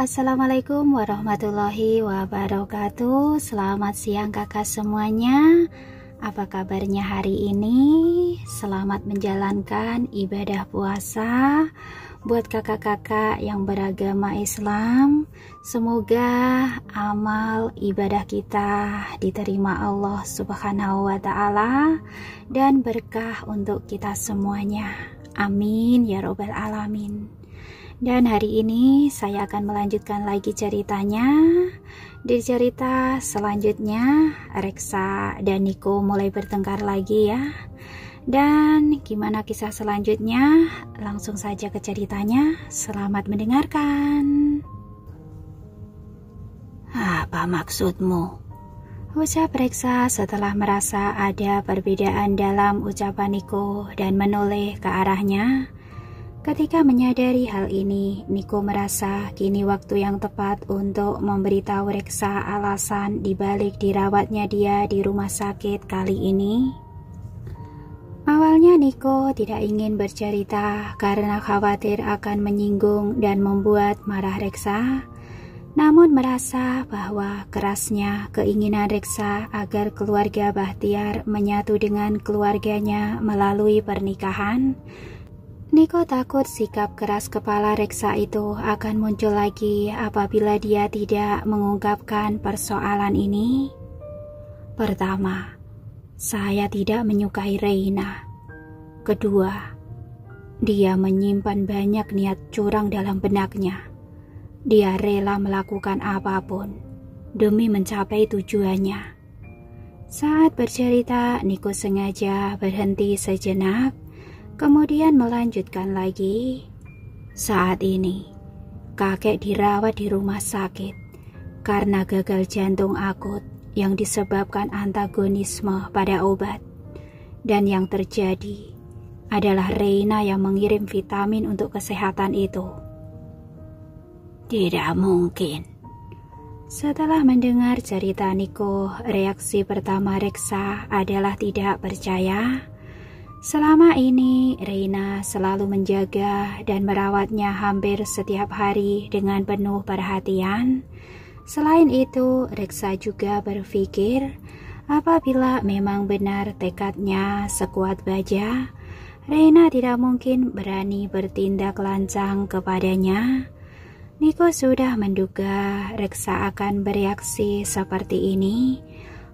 Assalamualaikum warahmatullahi wabarakatuh. Selamat siang kakak semuanya. Apa kabarnya hari ini? Selamat menjalankan ibadah puasa buat kakak-kakak yang beragama Islam. Semoga amal ibadah kita diterima Allah Subhanahu wa Ta'ala dan berkah untuk kita semuanya. Amin ya robbal alamin. Dan hari ini saya akan melanjutkan lagi ceritanya. Di cerita selanjutnya Reksa dan Niko mulai bertengkar lagi ya. Dan gimana kisah selanjutnya? Langsung saja ke ceritanya. Selamat mendengarkan. Apa maksudmu? Ucap Reksa setelah merasa ada perbedaan dalam ucapan Niko dan menoleh ke arahnya. Ketika menyadari hal ini, Niko merasa kini waktu yang tepat untuk memberitahu Reksa alasan dibalik dirawatnya dia di rumah sakit kali ini. Awalnya Niko tidak ingin bercerita karena khawatir akan menyinggung dan membuat marah Reksa. Namun merasa bahwa kerasnya keinginan Reksa agar keluarga Bahtiar menyatu dengan keluarganya melalui pernikahan, Niko takut sikap keras kepala Reksa itu akan muncul lagi apabila dia tidak mengungkapkan persoalan ini. Pertama, saya tidak menyukai Reina. Kedua, dia menyimpan banyak niat curang dalam benaknya. Dia rela melakukan apapun demi mencapai tujuannya. Saat bercerita, Niko sengaja berhenti sejenak. Kemudian melanjutkan lagi, saat ini kakek dirawat di rumah sakit karena gagal jantung akut yang disebabkan antagonisme pada obat. Dan yang terjadi adalah Reina yang mengirim vitamin untuk kesehatan itu. Tidak mungkin. Setelah mendengar cerita Niko, reaksi pertama Reksa adalah tidak percaya. Selama ini, Reina selalu menjaga dan merawatnya hampir setiap hari dengan penuh perhatian. Selain itu, Reksa juga berpikir apabila memang benar tekadnya sekuat baja, Reina tidak mungkin berani bertindak lancang kepadanya. Niko sudah menduga Reksa akan bereaksi seperti ini.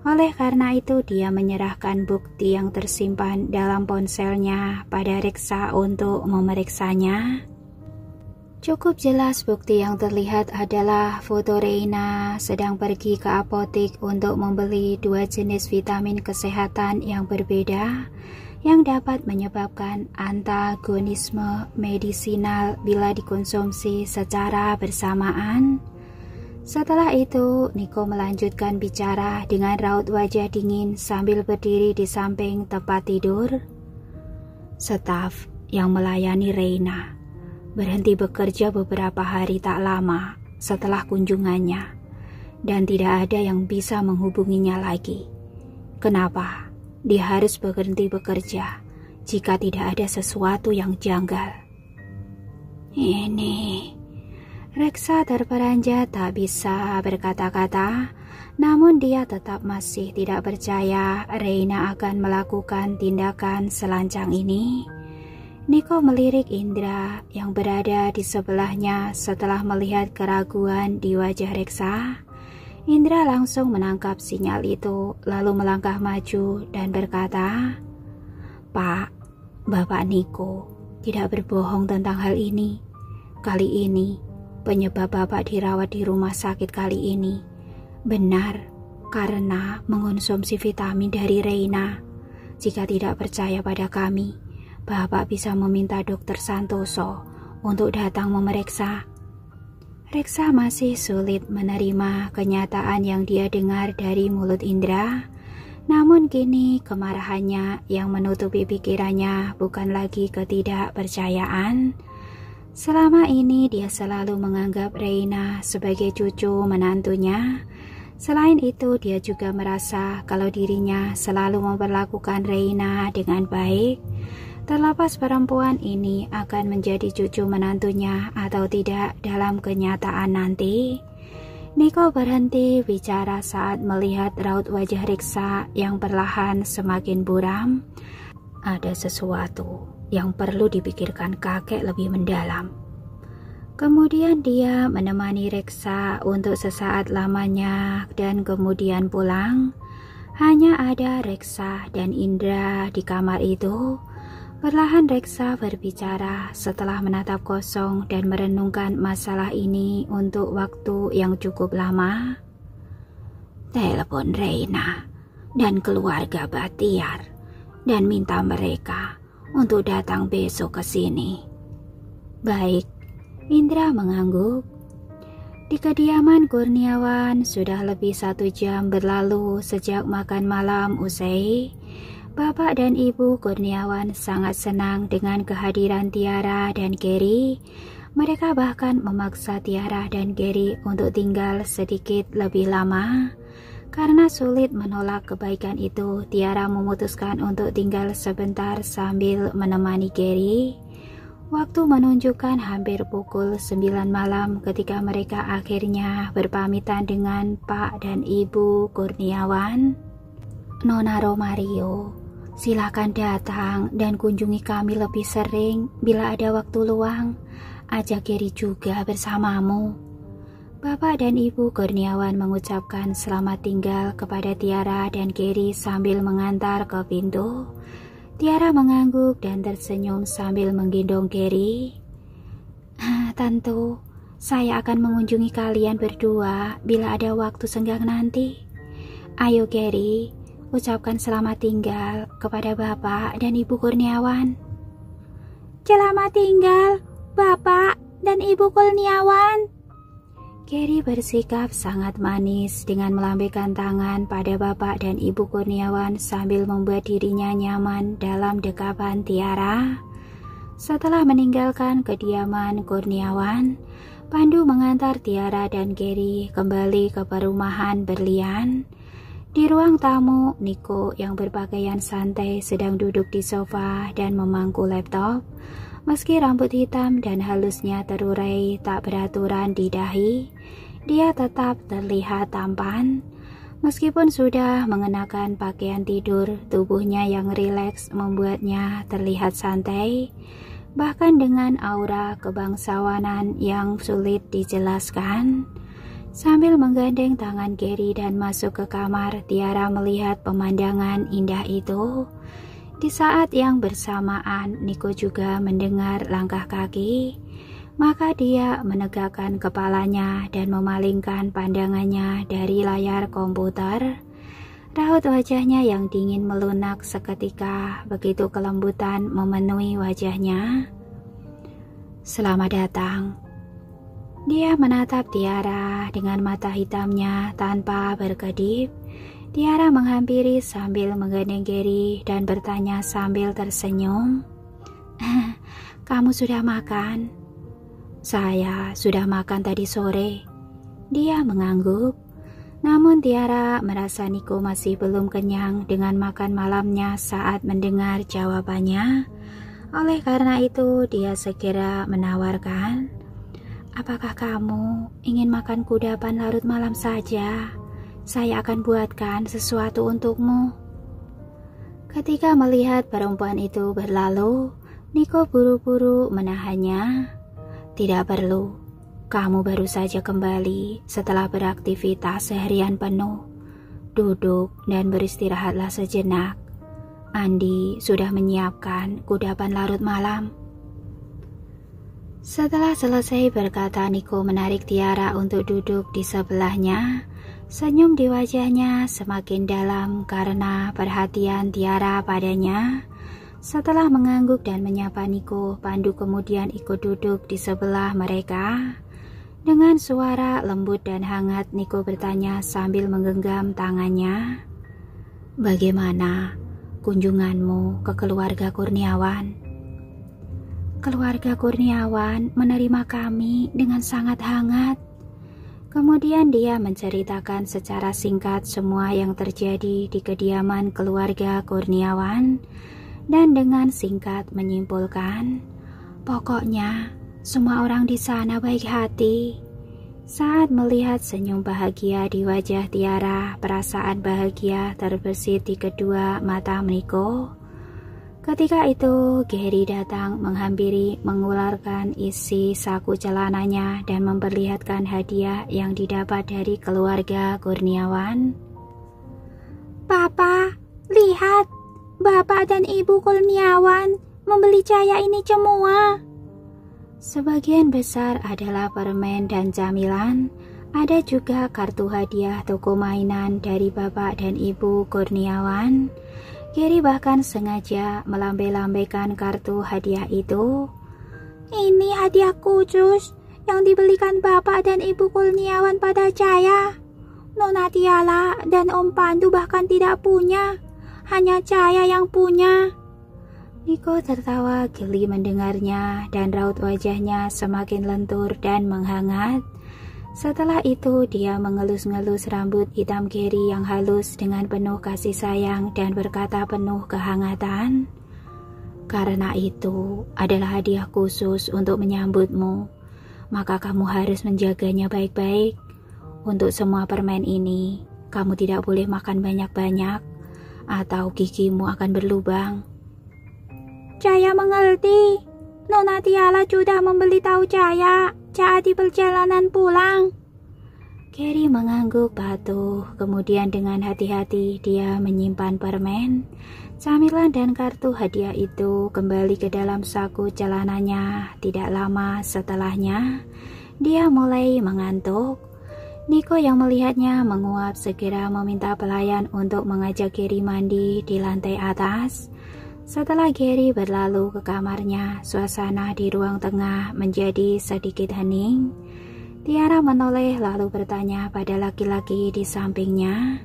Oleh karena itu dia menyerahkan bukti yang tersimpan dalam ponselnya pada Reksa untuk memeriksanya. Cukup jelas bukti yang terlihat adalah foto Reina sedang pergi ke apotik untuk membeli 2 jenis vitamin kesehatan yang berbeda yang dapat menyebabkan antagonisme medisinal bila dikonsumsi secara bersamaan. Setelah itu, Niko melanjutkan bicara dengan raut wajah dingin sambil berdiri di samping tempat tidur. Staf yang melayani Reina berhenti bekerja beberapa hari tak lama setelah kunjungannya dan tidak ada yang bisa menghubunginya lagi. Kenapa dia harus berhenti bekerja jika tidak ada sesuatu yang janggal? Reksa terperanjat tak bisa berkata-kata, namun dia tetap masih tidak percaya Reina akan melakukan tindakan selancang ini. Niko melirik Indra yang berada di sebelahnya setelah melihat keraguan di wajah Reksa. Indra langsung menangkap sinyal itu, lalu melangkah maju dan berkata, "Pak, Bapak Niko tidak berbohong tentang hal ini. Kali ini, penyebab Bapak dirawat di rumah sakit kali ini benar karena mengonsumsi vitamin dari Reina. Jika tidak percaya pada kami, Bapak bisa meminta Dokter Santoso untuk datang memeriksa." Reksa masih sulit menerima kenyataan yang dia dengar dari mulut Indra. Namun kini kemarahannya yang menutupi pikirannya bukan lagi ketidakpercayaan. Selama ini dia selalu menganggap Reina sebagai cucu menantunya. Selain itu dia juga merasa kalau dirinya selalu memperlakukan Reina dengan baik. Terlepas perempuan ini akan menjadi cucu menantunya atau tidak dalam kenyataan nanti, Niko berhenti bicara saat melihat raut wajah Riksa yang perlahan semakin buram. Ada sesuatu yang perlu dipikirkan kakek lebih mendalam. Kemudian dia menemani Reksa untuk sesaat lamanya dan kemudian pulang. Hanya ada Reksa dan Indra di kamar itu. Perlahan Reksa berbicara setelah menatap kosong dan merenungkan masalah ini untuk waktu yang cukup lama. Telepon Reina dan keluarga Batiar dan minta mereka untuk datang besok ke sini. Baik, Indra mengangguk. Di kediaman Kurniawan sudah lebih 1 jam berlalu sejak makan malam usai. Bapak dan Ibu Kurniawan sangat senang dengan kehadiran Tiara dan Gary. Mereka bahkan memaksa Tiara dan Gary untuk tinggal sedikit lebih lama. Karena sulit menolak kebaikan itu, Tiara memutuskan untuk tinggal sebentar sambil menemani Gary. Waktu menunjukkan hampir pukul 9 malam ketika mereka akhirnya berpamitan dengan Pak dan Ibu Kurniawan. Nona Romario, silakan datang dan kunjungi kami lebih sering bila ada waktu luang. Ajak Gary juga bersamamu. Bapak dan Ibu Kurniawan mengucapkan selamat tinggal kepada Tiara dan Gary sambil mengantar ke pintu. Tiara mengangguk dan tersenyum sambil menggendong Gary. Tentu, saya akan mengunjungi kalian berdua bila ada waktu senggang nanti. Ayo Gary, ucapkan selamat tinggal kepada Bapak dan Ibu Kurniawan. Selamat tinggal, Bapak dan Ibu Kurniawan. Gary bersikap sangat manis dengan melambaikan tangan pada Bapak dan Ibu Kurniawan sambil membuat dirinya nyaman dalam dekapan Tiara. Setelah meninggalkan kediaman Kurniawan, Pandu mengantar Tiara dan Gary kembali ke perumahan berlian. Di ruang tamu, Niko yang berpakaian santai sedang duduk di sofa dan memangku laptop. Meski rambut hitam dan halusnya terurai tak beraturan di dahi, dia tetap terlihat tampan. Meskipun sudah mengenakan pakaian tidur, tubuhnya yang rileks membuatnya terlihat santai, bahkan dengan aura kebangsawanan yang sulit dijelaskan. Sambil menggandeng tangan Gary dan masuk ke kamar, Tiara melihat pemandangan indah itu. Di saat yang bersamaan, Niko juga mendengar langkah kaki. Maka dia menegakkan kepalanya dan memalingkan pandangannya dari layar komputer. Raut wajahnya yang dingin melunak seketika, begitu kelembutan memenuhi wajahnya. Selamat datang. Dia menatap Tiara dengan mata hitamnya tanpa berkedip. Tiara menghampiri sambil menggandeng Gary dan bertanya sambil tersenyum. Kamu sudah makan? Saya sudah makan tadi sore. Dia mengangguk. Namun Tiara merasa Niko masih belum kenyang dengan makan malamnya saat mendengar jawabannya. Oleh karena itu dia segera menawarkan, apakah kamu ingin makan kudapan larut malam saja? Saya akan buatkan sesuatu untukmu. Ketika melihat perempuan itu berlalu, Niko buru-buru menahannya. Tidak perlu, kamu baru saja kembali setelah beraktivitas seharian penuh. Duduk dan beristirahatlah sejenak. Andi sudah menyiapkan kudapan larut malam. Setelah selesai berkata, Niko menarik Tiara untuk duduk di sebelahnya. Senyum di wajahnya semakin dalam karena perhatian Tiara padanya. Setelah mengangguk dan menyapa Niko, Pandu kemudian ikut duduk di sebelah mereka. Dengan suara lembut dan hangat, Niko bertanya sambil menggenggam tangannya. Bagaimana kunjunganmu ke keluarga Kurniawan? Keluarga Kurniawan menerima kami dengan sangat hangat. Kemudian dia menceritakan secara singkat semua yang terjadi di kediaman keluarga Kurniawan. dan dengan singkat menyimpulkan, pokoknya semua orang di sana baik hati. Saat melihat senyum bahagia di wajah Tiara, perasaan bahagia terbersit di kedua mata Niko. Ketika itu, Gary datang menghampiri, mengeluarkan isi saku celananya dan memperlihatkan hadiah yang didapat dari keluarga Kurniawan. "Papa, lihat, Bapak dan Ibu Kurniawan membeli cahaya ini semua." Sebagian besar adalah permen dan camilan, ada juga kartu hadiah toko mainan dari Bapak dan Ibu Kurniawan. Gary bahkan sengaja melambai-lambaikan kartu hadiah itu. "Ini hadiah khusus yang dibelikan Bapak dan Ibu Kurniawan pada Cahaya. Nona Tiara dan Om Pandu bahkan tidak punya, hanya Cahaya yang punya." Niko tertawa geli mendengarnya dan raut wajahnya semakin lentur dan menghangat. Setelah itu dia mengelus-ngelus rambut hitam Gary yang halus dengan penuh kasih sayang dan berkata penuh kehangatan, "Karena itu adalah hadiah khusus untuk menyambutmu, maka kamu harus menjaganya baik-baik. Untuk semua permen ini, kamu tidak boleh makan banyak-banyak atau gigimu akan berlubang." "Cahaya mengerti. Nona Tiara sudah memberitahu Cahaya saat di perjalanan pulang." Gary mengangguk patuh, kemudian dengan hati-hati dia menyimpan permen, camilan dan kartu hadiah itu kembali ke dalam saku celananya. Tidak lama setelahnya, dia mulai mengantuk. Niko yang melihatnya menguap segera meminta pelayan untuk mengajak Gary mandi di lantai atas. Setelah Gary berlalu ke kamarnya, suasana di ruang tengah menjadi sedikit hening. Tiara menoleh lalu bertanya pada laki-laki di sampingnya,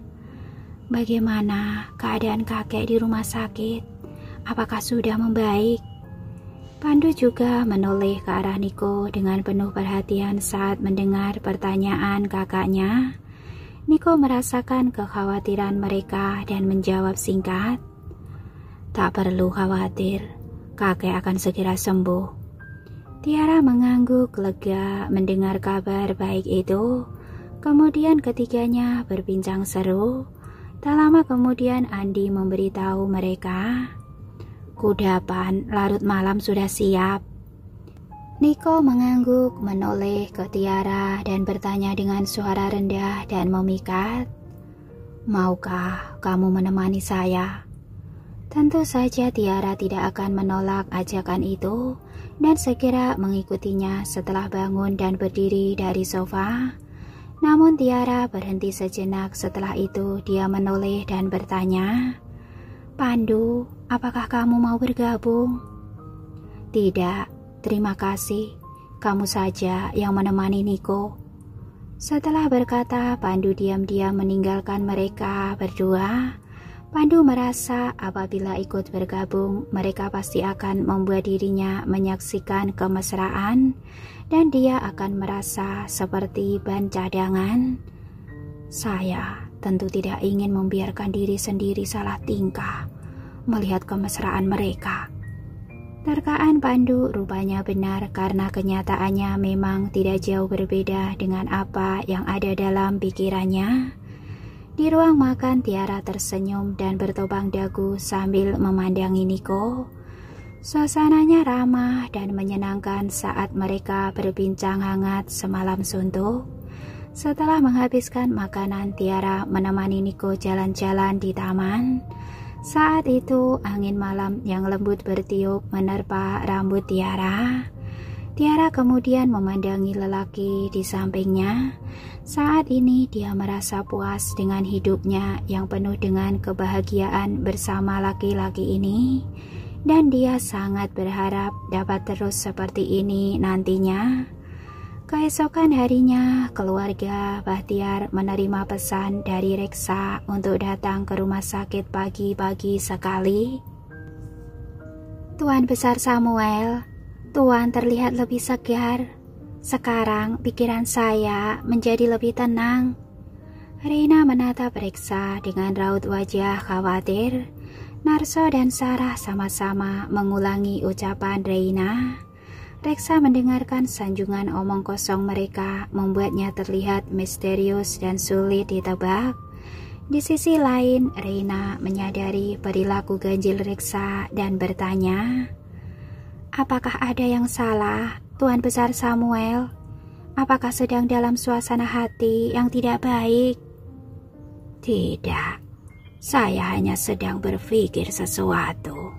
"Bagaimana keadaan kakek di rumah sakit? Apakah sudah membaik?" Pandu juga menoleh ke arah Niko dengan penuh perhatian saat mendengar pertanyaan kakaknya. Niko merasakan kekhawatiran mereka dan menjawab singkat, "Tak perlu khawatir, kakek akan segera sembuh." Tiara mengangguk lega mendengar kabar baik itu. Kemudian ketiganya berbincang seru. Tak lama kemudian Andi memberitahu mereka, "Kudapan larut malam sudah siap." Niko mengangguk menoleh ke Tiara dan bertanya dengan suara rendah dan memikat, "Maukah kamu menemani saya?" Tentu saja Tiara tidak akan menolak ajakan itu dan segera mengikutinya setelah bangun dan berdiri dari sofa. Namun Tiara berhenti sejenak. Setelah itu dia menoleh dan bertanya, "Pandu, apakah kamu mau bergabung?" "Tidak, terima kasih. Kamu saja yang menemani Niko." Setelah berkata, Pandu diam-diam meninggalkan mereka berdua. Pandu merasa apabila ikut bergabung, mereka pasti akan membuat dirinya menyaksikan kemesraan dan dia akan merasa seperti ban cadangan. "Saya tentu tidak ingin membiarkan diri sendiri salah tingkah melihat kemesraan mereka." Terkaan Pandu rupanya benar karena kenyataannya memang tidak jauh berbeda dengan apa yang ada dalam pikirannya. Di ruang makan Tiara tersenyum dan bertopang dagu sambil memandangi Niko. Suasananya ramah dan menyenangkan saat mereka berbincang hangat semalam suntuk. Setelah menghabiskan makanan, Tiara menemani Niko jalan-jalan di taman. Saat itu angin malam yang lembut bertiup menerpa rambut Tiara. Tiara kemudian memandangi lelaki di sampingnya. Saat ini dia merasa puas dengan hidupnya yang penuh dengan kebahagiaan bersama laki-laki ini, dan dia sangat berharap dapat terus seperti ini nantinya. Keesokan harinya, keluarga Bahtiar menerima pesan dari Reksa untuk datang ke rumah sakit pagi-pagi sekali. "Tuan Besar Samuel, Tuan terlihat lebih segar. Sekarang pikiran saya menjadi lebih tenang." Reina menatap Reksa dengan raut wajah khawatir. Narso dan Sarah sama-sama mengulangi ucapan Reina. Reksa mendengarkan sanjungan omong kosong mereka membuatnya terlihat misterius dan sulit ditebak. Di sisi lain, Reina menyadari perilaku ganjil Reksa dan bertanya, "Apakah ada yang salah, Tuan Besar Samuel? Apakah sedang dalam suasana hati yang tidak baik?" "Tidak, saya hanya sedang berpikir sesuatu."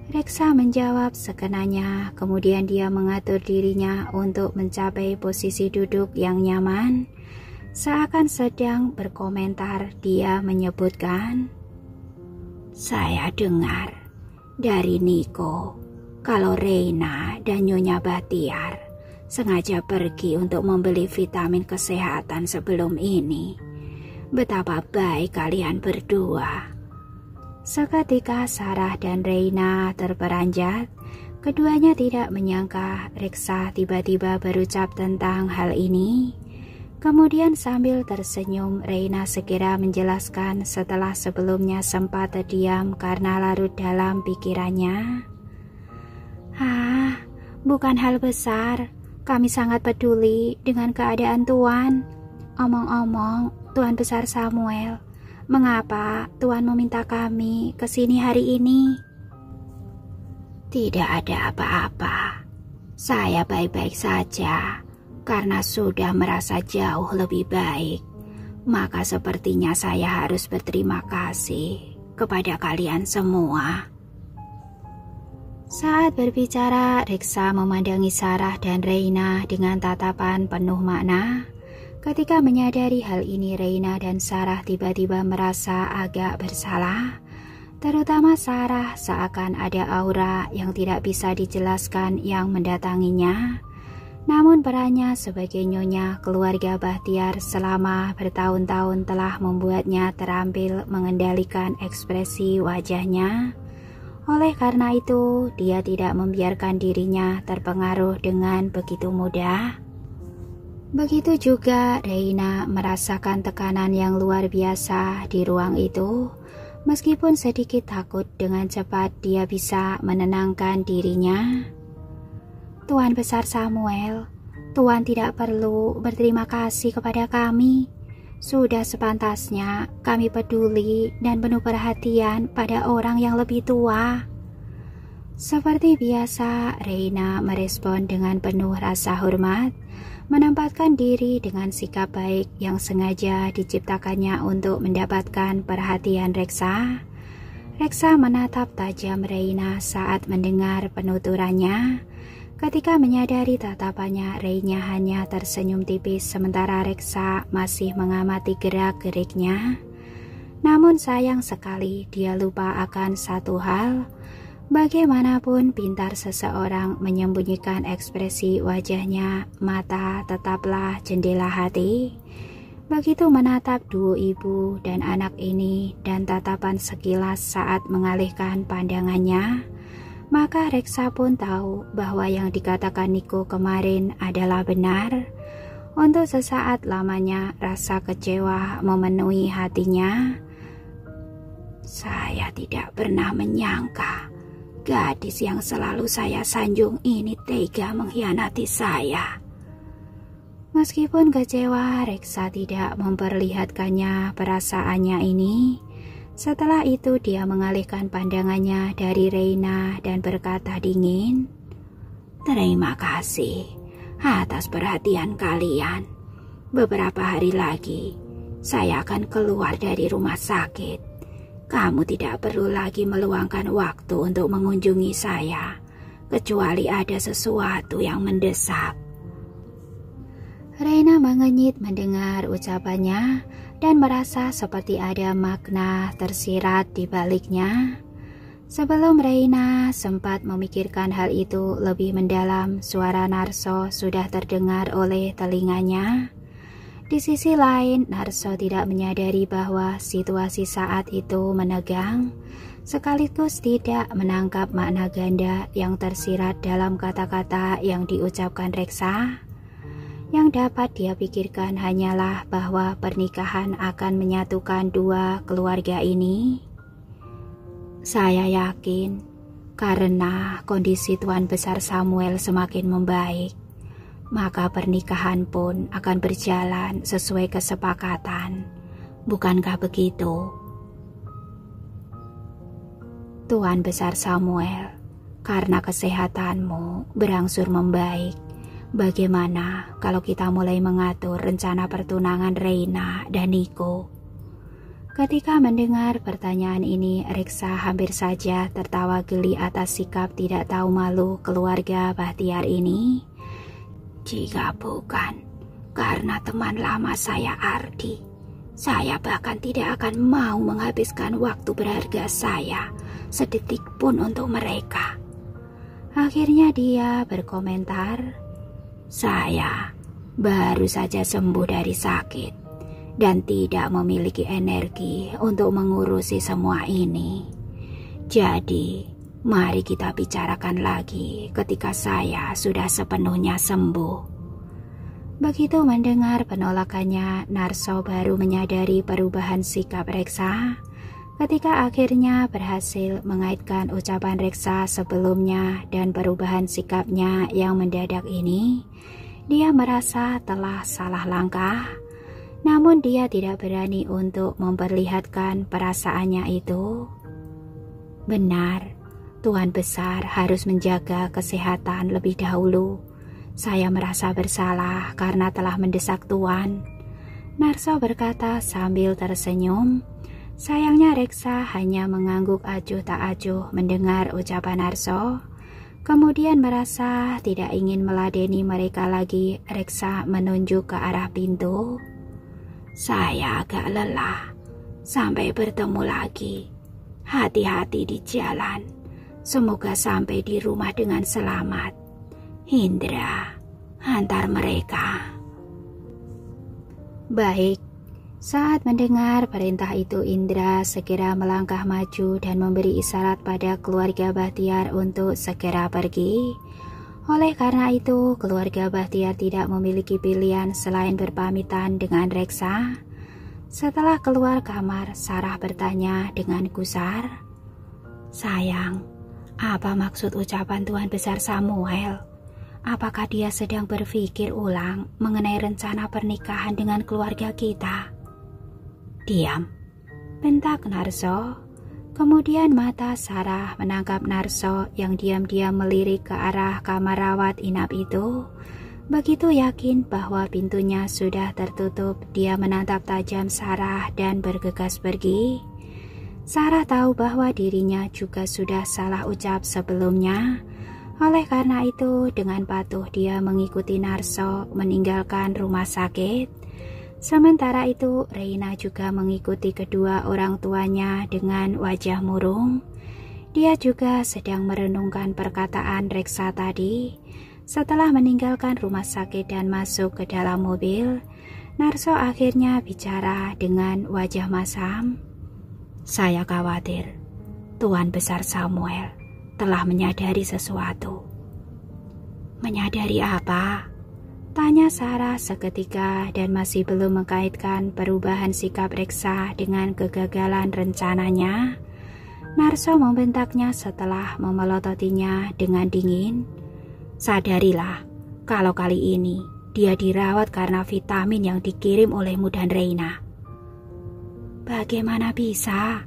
Reksa menjawab sekenanya, kemudian dia mengatur dirinya untuk mencapai posisi duduk yang nyaman. Seakan sedang berkomentar, dia menyebutkan, "Saya dengar dari Niko kalau Reina dan Nyonya Batiar sengaja pergi untuk membeli vitamin kesehatan sebelum ini. Betapa baik kalian berdua." Seketika Sarah dan Reina terperanjat. Keduanya tidak menyangka Reksa tiba-tiba berucap tentang hal ini. Kemudian sambil tersenyum, Reina segera menjelaskan setelah sebelumnya sempat terdiam karena larut dalam pikirannya. Bukan hal besar. Kami sangat peduli dengan keadaan Tuan. Omong-omong, Tuan Besar Samuel, mengapa Tuan meminta kami ke sini hari ini?" "Tidak ada apa-apa. Saya baik-baik saja karena sudah merasa jauh lebih baik. Maka sepertinya saya harus berterima kasih kepada kalian semua." Saat berbicara, Reksa memandangi Sarah dan Reina dengan tatapan penuh makna. Ketika menyadari hal ini, Reina dan Sarah tiba-tiba merasa agak bersalah. Terutama Sarah, seakan ada aura yang tidak bisa dijelaskan yang mendatanginya. Namun perannya sebagai nyonya keluarga Bahtiar selama bertahun-tahun telah membuatnya terampil mengendalikan ekspresi wajahnya. Oleh karena itu, dia tidak membiarkan dirinya terpengaruh dengan begitu mudah. Begitu juga Reina merasakan tekanan yang luar biasa di ruang itu. Meskipun sedikit takut, dengan cepat dia bisa menenangkan dirinya. "Tuan Besar Samuel, Tuan tidak perlu berterima kasih kepada kami. Sudah sepantasnya kami peduli dan penuh perhatian pada orang yang lebih tua." Seperti biasa, Reina merespon dengan penuh rasa hormat, menempatkan diri dengan sikap baik yang sengaja diciptakannya untuk mendapatkan perhatian Reksa. Reksa menatap tajam Reina saat mendengar penuturannya. Ketika menyadari tatapannya, Reina hanya tersenyum tipis sementara Reksa masih mengamati gerak-geriknya. Namun sayang sekali dia lupa akan satu hal. Bagaimanapun pintar seseorang menyembunyikan ekspresi wajahnya, mata tetaplah jendela hati. Begitu menatap duo ibu dan anak ini dan tatapan sekilas saat mengalihkan pandangannya, maka Reksa pun tahu bahwa yang dikatakan Niko kemarin adalah benar. Untuk sesaat lamanya rasa kecewa memenuhi hatinya. "Saya tidak pernah menyangka gadis yang selalu saya sanjung ini tega mengkhianati saya." Meskipun kecewa, Reksa tidak memperlihatkannya perasaannya ini. Setelah itu dia mengalihkan pandangannya dari Reina dan berkata dingin, "Terima kasih atas perhatian kalian. Beberapa hari lagi saya akan keluar dari rumah sakit. Kamu tidak perlu lagi meluangkan waktu untuk mengunjungi saya, kecuali ada sesuatu yang mendesak." Reina mengenyit mendengar ucapannya dan merasa seperti ada makna tersirat di baliknya. Sebelum Reina sempat memikirkan hal itu lebih mendalam, suara Narso sudah terdengar oleh telinganya. Di sisi lain, Narso tidak menyadari bahwa situasi saat itu menegang, sekaligus tidak menangkap makna ganda yang tersirat dalam kata-kata yang diucapkan Reksa. Yang dapat dia pikirkan hanyalah bahwa pernikahan akan menyatukan dua keluarga ini. Saya yakin karena kondisi Tuan Besar Samuel semakin membaik, maka pernikahan pun akan berjalan sesuai kesepakatan. Bukankah begitu? Tuan Besar Samuel, karena kesehatanmu berangsur membaik, bagaimana kalau kita mulai mengatur rencana pertunangan Reina dan Niko? Ketika mendengar pertanyaan ini, Reksa hampir saja tertawa geli atas sikap tidak tahu malu keluarga Bahtiar ini. Jika bukan karena teman lama saya Ardi, saya bahkan tidak akan mau menghabiskan waktu berharga saya sedetik pun untuk mereka. Akhirnya dia berkomentar, saya baru saja sembuh dari sakit dan tidak memiliki energi untuk mengurusi semua ini. Jadi, mari kita bicarakan lagi ketika saya sudah sepenuhnya sembuh. Begitu mendengar penolakannya, Narso baru menyadari perubahan sikap Reksa. Ketika akhirnya berhasil mengaitkan ucapan Reksa sebelumnya dan perubahan sikapnya yang mendadak ini, dia merasa telah salah langkah. Namun dia tidak berani untuk memperlihatkan perasaannya itu. Benar, Tuan Besar harus menjaga kesehatan lebih dahulu. Saya merasa bersalah karena telah mendesak Tuan. Narso berkata sambil tersenyum. Sayangnya Reksa hanya mengangguk acuh tak acuh mendengar ucapan Narso. Kemudian merasa tidak ingin meladeni mereka lagi, Reksa menunjuk ke arah pintu. Saya agak lelah. Sampai bertemu lagi. Hati-hati di jalan. Semoga sampai di rumah dengan selamat. Indra, antar mereka. Baik. Saat mendengar perintah itu, Indra segera melangkah maju dan memberi isyarat pada keluarga Bahtiar untuk segera pergi. Oleh karena itu, keluarga Bahtiar tidak memiliki pilihan selain berpamitan dengan Reksa. Setelah keluar kamar, Sarah bertanya dengan gusar, "Sayang, apa maksud ucapan Tuan Besar Samuel? Apakah dia sedang berpikir ulang mengenai rencana pernikahan dengan keluarga kita?" "Diam," bentak Narso. Kemudian mata Sarah menangkap Narso yang diam-diam melirik ke arah kamar rawat inap itu. Begitu yakin bahwa pintunya sudah tertutup, dia menatap tajam Sarah dan bergegas pergi. Sarah tahu bahwa dirinya juga sudah salah ucap sebelumnya. Oleh karena itu, dengan patuh dia mengikuti Narso meninggalkan rumah sakit. Sementara itu, Reina juga mengikuti kedua orang tuanya dengan wajah murung. Dia juga sedang merenungkan perkataan Reksa tadi. Setelah meninggalkan rumah sakit dan masuk ke dalam mobil, Narso akhirnya bicara dengan wajah masam. "Saya khawatir Tuan Besar Samuel telah menyadari sesuatu." "Menyadari apa?" tanya Sarah seketika dan masih belum mengkaitkan perubahan sikap Reksa dengan kegagalan rencananya. Narso membentaknya setelah memelototinya dengan dingin. "Sadarilah kalau kali ini dia dirawat karena vitamin yang dikirim olehmu dan Reina." "Bagaimana bisa?"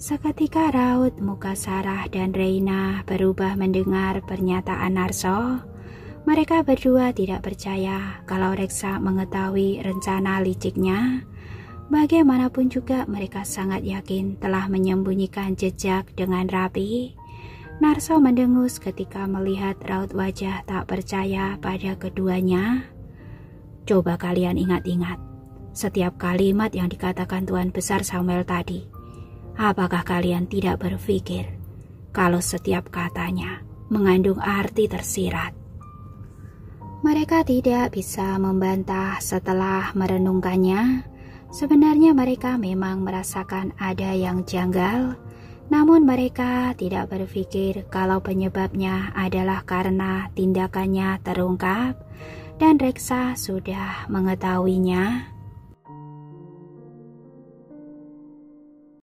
Seketika raut muka Sarah dan Reina berubah mendengar pernyataan Narso. Mereka berdua tidak percaya kalau Reksa mengetahui rencana liciknya. Bagaimanapun juga mereka sangat yakin telah menyembunyikan jejak dengan rapi. Narso mendengus ketika melihat raut wajah tak percaya pada keduanya. "Coba kalian ingat-ingat setiap kalimat yang dikatakan Tuan Besar Samuel tadi. Apakah kalian tidak berpikir kalau setiap katanya mengandung arti tersirat?" Mereka tidak bisa membantah setelah merenungkannya. Sebenarnya mereka memang merasakan ada yang janggal, namun mereka tidak berpikir kalau penyebabnya adalah karena tindakannya terungkap dan Reksa sudah mengetahuinya.